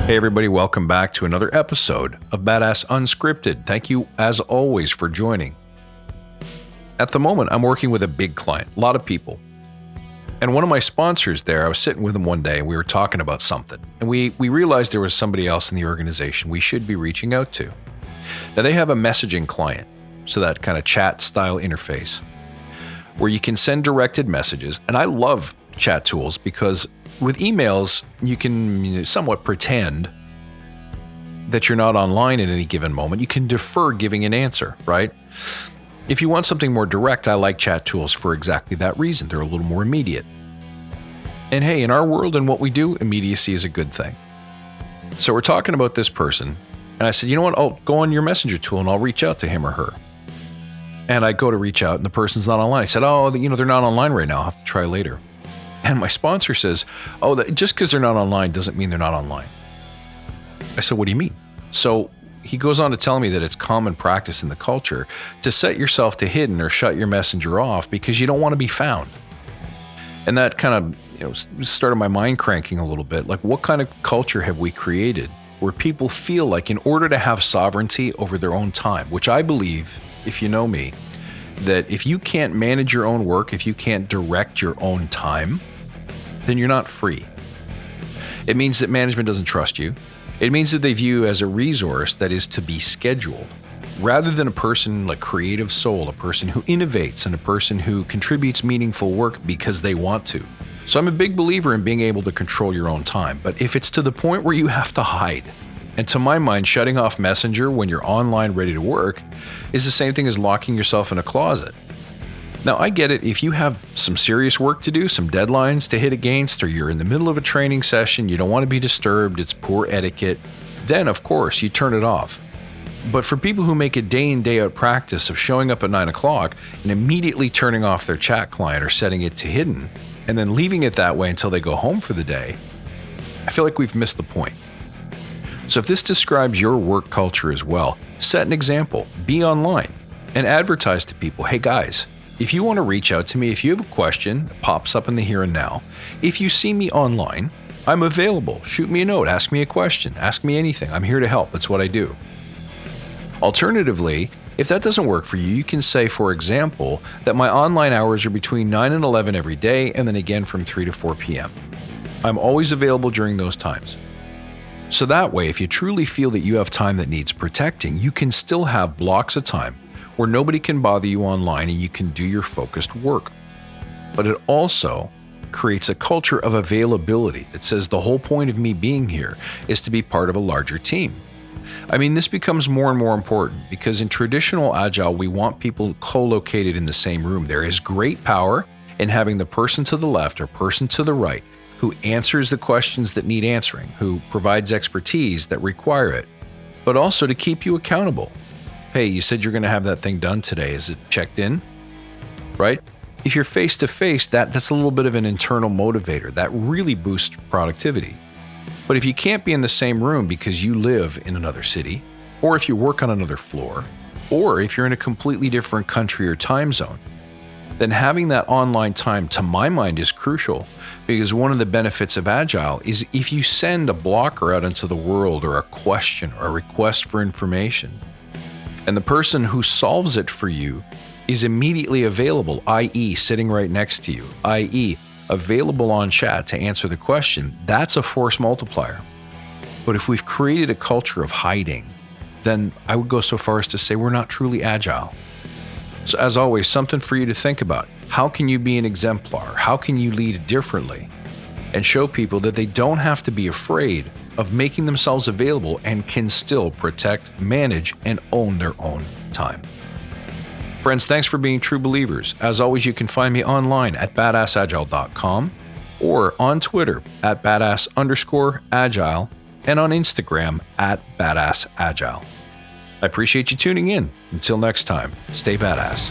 Hey everybody, welcome back to another episode of Badass Unscripted. Thank you as always for joining. At the moment, I'm working with a big client, a lot of people. And one of my sponsors there, I was sitting with him one day and we were talking about something. And we realized there was somebody else in the organization we should be reaching out to. Now they have a messaging client, so that kind of chat style interface where you can send directed messages. And I love chat tools because with emails, you can somewhat pretend that you're not online at any given moment. You can defer giving an answer, right? If you want something more direct, I like chat tools for exactly that reason. They're a little more immediate. And hey, in our world and what we do, immediacy is a good thing. So we're talking about this person, and I said, you know what? I'll go on your messenger tool and I'll reach out to him or her. And I go to reach out and the person's not online. I said, they're not online right now. I'll have to try later. And my sponsor says, just because they're not online doesn't mean they're not online. I said, what do you mean? So he goes on to tell me that it's common practice in the culture to set yourself to hidden or shut your messenger off because you don't want to be found. And that kind of started my mind cranking a little bit. Like, what kind of culture have we created where people feel like in order to have sovereignty over their own time, which I believe, if you know me, that if you can't manage your own work, if you can't direct your own time, then you're not free. It means that management doesn't trust you. It means that they view you as a resource that is to be scheduled, rather than a person like creative soul, a person who innovates and a person who contributes meaningful work because they want to. So I'm a big believer in being able to control your own time. But if it's to the point where you have to hide, and to my mind, shutting off Messenger when you're online ready to work is the same thing as locking yourself in a closet. Now, I get it if you have some serious work to do, some deadlines to hit against, or you're in the middle of a training session, you don't want to be disturbed, it's poor etiquette, then of course you turn it off. But for people who make a day in, day out practice of showing up at 9 o'clock and immediately turning off their chat client or setting it to hidden, and then leaving it that way until they go home for the day, I feel like we've missed the point. So if this describes your work culture as well, set an example, be online, and advertise to people, hey guys, if you want to reach out to me, if you have a question that pops up in the here and now, if you see me online, I'm available. Shoot me a note, ask me a question, ask me anything. I'm here to help. That's what I do. Alternatively, if that doesn't work for you, you can say, for example, that my online hours are between 9 and 11 every day, and then again from 3 to 4 p.m. I'm always available during those times. So that way, if you truly feel that you have time that needs protecting, you can still have blocks of time where nobody can bother you online and you can do your focused work. But it also creates a culture of availability that says the whole point of me being here is to be part of a larger team. I mean, this becomes more and more important because in traditional Agile, we want people co-located in the same room. There is great power in having the person to the left or person to the right who answers the questions that need answering, who provides expertise that require it, but also to keep you accountable. Hey, you said you're going to have that thing done today. Is it checked in? Right? If you're face to face, that's a little bit of an internal motivator. That really boosts productivity. But if you can't be in the same room because you live in another city, or if you work on another floor, or if you're in a completely different country or time zone, then having that online time, to my mind, is crucial because one of the benefits of Agile is if you send a blocker out into the world or a question or a request for information, and the person who solves it for you is immediately available, i.e. sitting right next to you, i.e. available on chat to answer the question, that's a force multiplier. But if we've created a culture of hiding, then I would go so far as to say we're not truly Agile. So as always, something for you to think about. How can you be an exemplar? How can you lead differently? And show people that they don't have to be afraid of making themselves available and can still protect, manage, and own their own time. Friends, thanks for being true believers. As always, you can find me online at badassagile.com or on Twitter at badass_agile and on Instagram at badassagile. I appreciate you tuning in. Until next time, stay badass.